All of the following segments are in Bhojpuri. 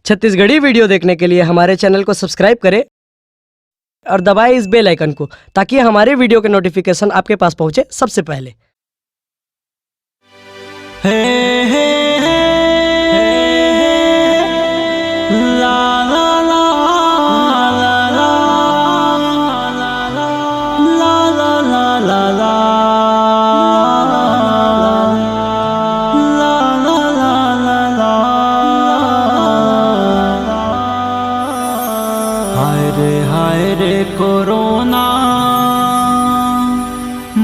छत्तीसगढ़ी वीडियो देखने के लिए हमारे चैनल को सब्सक्राइब करें और दबाएं इस बेल आइकन को ताकि हमारे वीडियो के नोटिफिकेशन आपके पास पहुंचे सबसे पहले। हाय रे कोरोना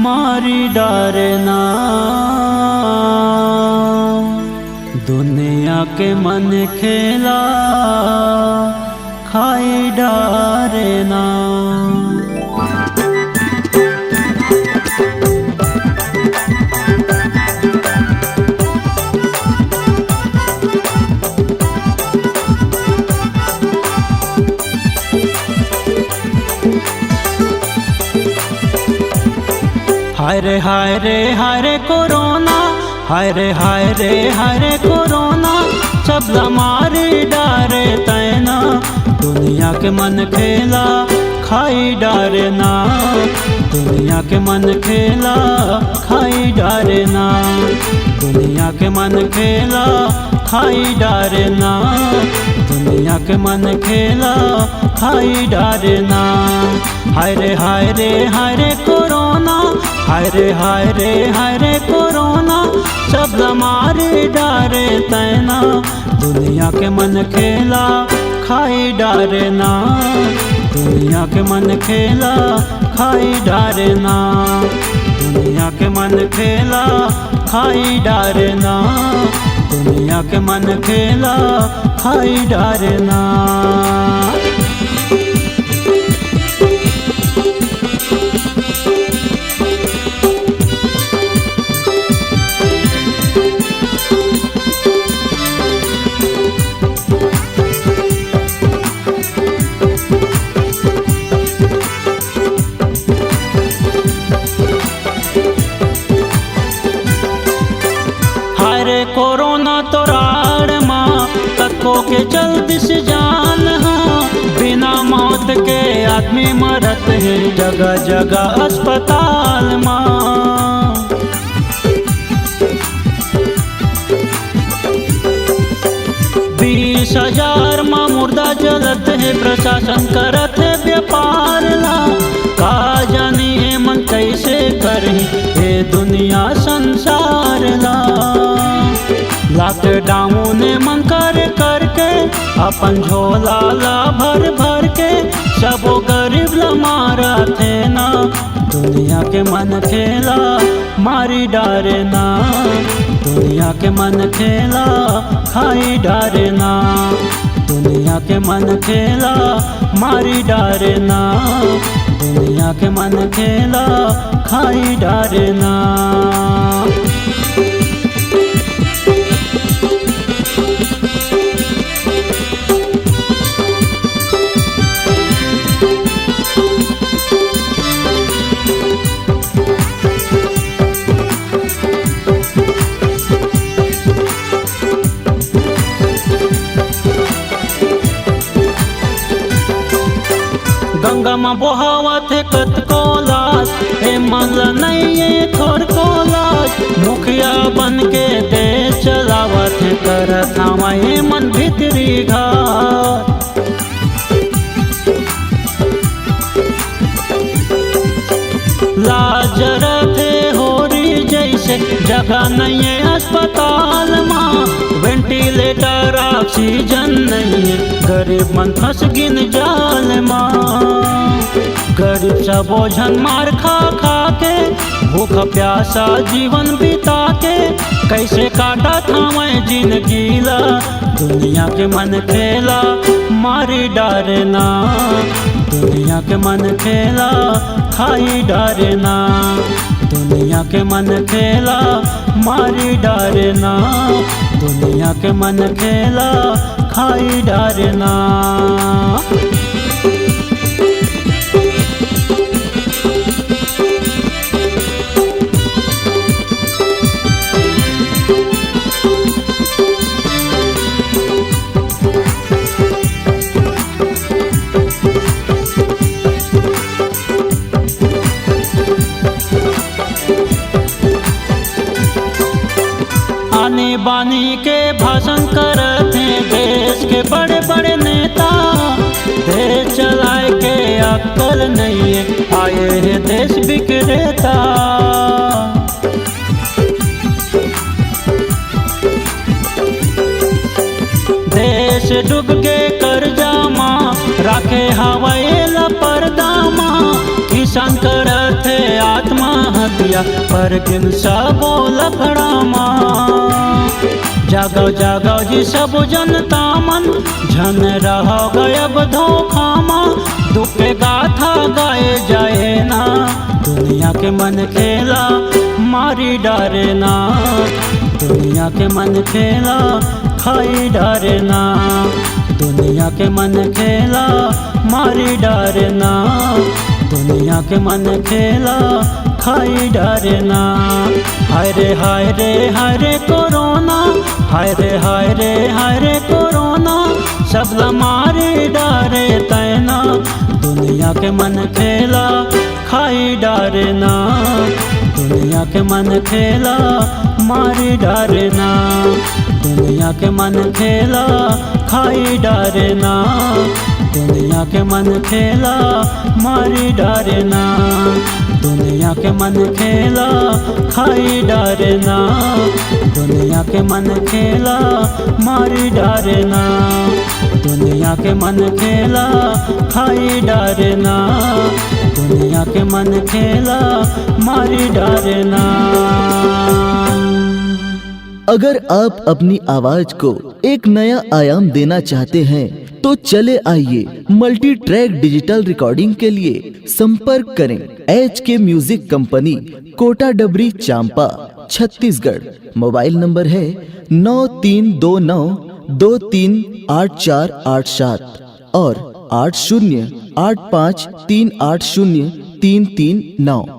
मारी डारना, दुनिया के मन खेला खाई डारना। हाय रे कोरोना, हाय रे कोरोना, सबला मारी डारे तैना, दुनिया के मन खेला खाई डारना, दुनिया के मन खेला खाई डारना, दुनिया के मन खेला खाई डारना, दुनिया के मन खेला खाई डारना। हाय रे कोरोना, हाय रे कोरोना, सब मारे डारे तैना, दुनिया के मन खेला खाई डारना, दुनिया के मन खेला खाई डारना, दुनिया के मन खेला खाई डारना, दुनिया के मन खेला खाई डारना। कोरोना तो राड़ माँ तको के जल्दी से जान, हाँ बिना मौत के आदमी मरत है जगह जगह अस्पताल माँ। 20,000 माँ मुर्दा जलत है, प्रशासन करत है व्यापार ला, का जानी है मन कैसे करी ये दुनिया संसार ला। लॉकडाउन मन करके अपन झोला ला भर के सबो गरीब ला मारा थे ना, दुनिया के मन खेला मारी डारना, दुनिया के मन खेला खाई डारना, दुनिया के मन खेला मारी डारना, दुनिया के मन खेला खाई डारना। गंगा माँ बहावत है कतको लाश, हे मन नहीं थोड़ को लाश, मुखिया बन के देश चलावत है करत हमारे मन भीतरी घाट। लाज रथे होरी जैसे जगह नहीं है अस्पताल माँ, वेंटिलेटर ऑक्सीजन नहीं है, गरीब मन फंस गिन जाल माँ। गरीब सा बोझन मार खा के भूखा प्यासा जीवन बिता के, कैसे काटा था मैं जिंदगी ला, दुनिया के मन खेला मारी डारना, दुनिया के मन खेला खाई डारना, दुनिया के मन खेला मारी डारना, दुनिया के मन खेला खाई डारना। नेता, देश चलाए के अक्ल नहीं है, आए हैं देश विक्रेता। देश डूब के कर्जा माँ, राखे हवाएला परदामा, किसान करते आत्महत्या पर गिन सबो लफड़ामा। जागो जागो जी सब जनता मन, झन रह गयब धोखा माँ, दुख के गाथा गाए जाए ना, दुनिया के मन खेला मारी डारे ना, दुनिया के मन खेला खाई डारे ना, दुनिया के मन खेला मारी डारे ना, दुनिया के मन खेला खाई डारे ना। हाय रे हाय रे हाय रे कोरोना, हाय रे हाय रे हाय रे कोरोना, सब मारे डारे तैना, दुनिया के मन खेला खाई डारे ना, दुनिया के मन खेला मारी डारे ना, दुनिया के मन खेला खाई डारे ना, दुनिया के मन खेला मारी डारे ना, दुनिया के मन खेला खाई डारे ना, दुनिया के मन खेला मारी डारे ना, दुनिया के मन खेला खाई डारे ना, दुनिया के मन खेला मारी डारे ना। अगर आप अपनी आवाज को एक नया आयाम देना चाहते हैं तो चले आइए मल्टी ट्रैक डिजिटल रिकॉर्डिंग के लिए संपर्क करें HK म्यूजिक कंपनी, कोटा डबरी, चांपा, छत्तीसगढ़। मोबाइल नंबर है 9329238487 और 8085380339।